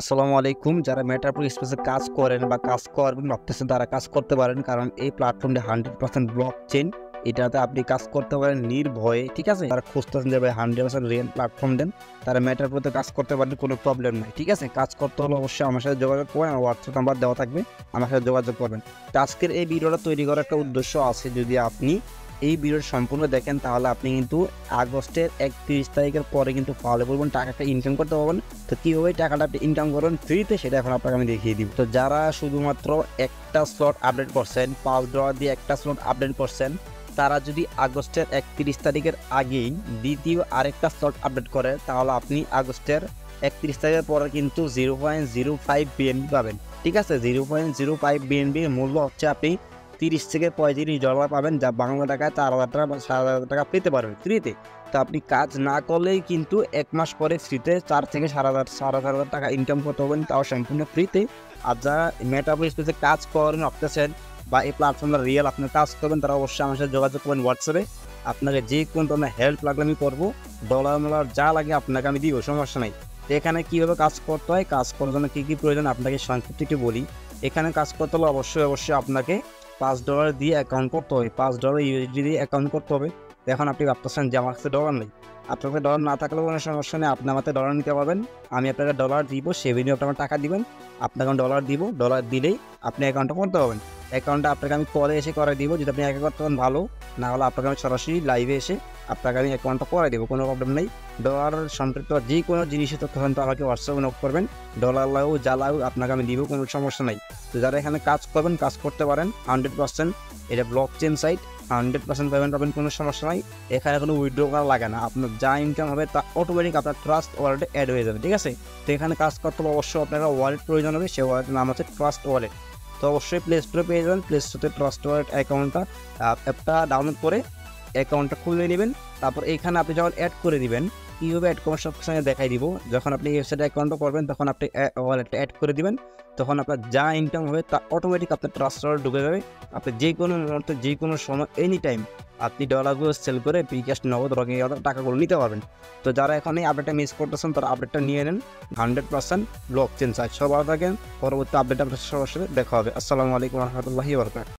আসসালামু আলাইকুম। যারা মেটাপ্রো স্পেসে কাজ করেন বা কাজ করবেন ভাবতেছেন তারা কাজ করতে পারেন। কারণ এই প্ল্যাটফর্মটি 100% ব্লকচেইন। এটাতে আপনি কাজ করতে পারেন নির্ভয়ে। ঠিক আছে? যারা খুঁজতেছেন যে ভাই 100% রিয়েল প্ল্যাটফর্ম দেন, তারা মেটাপ্রোতে কাজ করতে পারেন, কোনো প্রবলেম নাই। ঠিক আছে? কাজ করতে হলে অবশ্যই আমার সাথে যোগাযোগ করবেন। আমার হোয়াটসঅ্যাপ নাম্বার দেওয়া থাকবে, আমার সাথে যোগাযোগ করবেন। তো আজকের এই ভিডিওটা তৈরি করার একটা উদ্দেশ্য আছে। যদি আপনি এই ভিডিওটা সম্পূর্ণ দেখেন তাহলে আপনি কিন্তু আগস্টের 31 তারিখের পরে কিন্তু ফাওলে পড়বেন, টাকাটা ইনকাম করতে পারবেন। তো কীভাবে টাকাটা আপনি ইনকাম করবেন ফ্রিতে, সেটা এখন আপনাকে আমি দেখিয়ে দিব। তো যারা শুধুমাত্র একটা স্লট আপডেট করছেন, $5 দিয়ে একটা স্লট আপডেট করছেন, তারা যদি আগস্টের 31 তারিখের আগেই দ্বিতীয় আরেকটা স্লট আপডেট করে, তাহলে আপনি আগস্টের 31 তারিখের পরে কিন্তু 0.05 বিএনবি পাবেন। ঠিক আছে? 0.05 বিএনবির মূল্য হচ্ছে আপনি $30 থেকে $35 পাবেন, যা বাংলা টাকায় 4,000 টাকা বা 7,000 টাকা পেতে পারবেন ফ্রিতে। তো আপনি কাজ না করলেই কিন্তু 1 মাস পরে ফ্রিতে 4 থেকে 4,500 টাকা ইনকাম করতে পারবেন, তাও সম্পূর্ণ ফ্রিতে। আর যারা মেটাপ্রো স্পেসে কাজ করেন ভাবতেছেন বা এই প্ল্যাটফর্মটা রিয়েল আপনার কাজ করবেন, তারা অবশ্যই আমার সাথে যোগাযোগ করবেন হোয়াটসঅ্যাপে। আপনাকে যে কোনো ধরনের হেল্প লাগলে আমি করবো, ডলার যা লাগে আপনাকে আমি দিব, সমস্যা নাই। তো এখানে কীভাবে কাজ করতে হয়, কাজ করার জন্য কী কী প্রয়োজন আপনাকে সংক্ষিপ্ত একটু বলি। এখানে কাজ করতে হলে অবশ্যই আপনাকে $5 দিয়ে অ্যাকাউন্ট করতে হবে, $5 ইউএসডি দিয়ে অ্যাকাউন্ট করতে হবে। এখন আপনি ভাবতেছেন যে আমার কাছে ডলার নেই। আপনার কাছে ডলার না থাকলেও কোনো সমস্যা নেই, আপনি আমার ডলার নিতে পারবেন। আমি আপনাকে ডলার দিব, সেভিংয়ে আপনি আমার টাকা দিবেন, আপনাকে ডলার দিব। ডলার দিলেই আপনি অ্যাকাউন্টটা করতে পারবেন। অ্যাকাউন্টটা আপনাকে আমি পরে এসে করে দিব, যদি আপনি একা করতে পারেন ভালো, না হলে আপনাকে আমি সরাসরি লাইভে এসে আপনাকে আমি অ্যাকাউন্টটা করে দেবো, কোনো প্রবলেম নেই। ডলার সম্পৃক্ত যে কোনো জিনিসের তথ্য কিন্তু আমাকে হোয়াটসঅ্যাপে নক করবেন, ডলার লাউ যা লাউ আপনাকে আমি দিব, কোনো সমস্যা নাই। তো যারা এখানে কাজ করবেন, কাজ করতে পারেন 100%। এটা ব্লকচেন সাইট, 100% পেমেন্ট পাবেন, কোনো সমস্যা নাই। এখানে কোনো উইথড্র করা লাগে না, আপনার যা ইনকাম হবে তা অটোমেটিক আপনার ট্রাস্ট ওয়ালেটে অ্যাড হয়ে যাবে। ঠিক আছে? তো এখানে কাজ করতে হবে অবশ্যই আপনার ওয়ালেট প্রয়োজন হবে, সেই ওয়ালেটের নাম হচ্ছে ট্রাস্ট ওয়ালেট। তো অবশ্যই প্লে স্টোরে পেয়ে যাবেন, প্লে স্টোরে ট্রাস্ট ওয়ালেট অ্যাকাউন্টটা অ্যাপটা ডাউনলোড করে অ্যাকাউন্টটা খুলে নেবেন। তারপর এইখানে আপনি যখন অ্যাড করে দিবেন, কীভাবে অ্যাড করবেন সব সময় দেখাই দিব। যখন আপনি ওয়েবসাইটে অ্যাকাউন্টটা করবেন, তখন আপনি ওয়ালেটটা অ্যাড করে দিবেন, তখন আপনার যা ইনকাম হবে তা অটোমেটিক আপনার ট্রাস্ট ওয়ালেট ঢুকে যাবে। আপনি যে কোনো মুহূর্তে যে কোনো সময় এনি টাইম আপনি ডলারগুলো সেল করে বিকাশ নগদ রঙিন টাকাগুলো নিতে পারবেন। তো যারা এখন এই আপডেটটা মিস করতেছেন, তারা আপডেটটা নিয়ে নেন। 100% ব্লকচেন সাইট। সব ভালো থাকেন, পরবর্তী আপডেট আপনার সবার সাথে দেখা হবে। আসসালামু আলাইকুম রহমতুল্লাহি ওয়া বারাকাতুহু।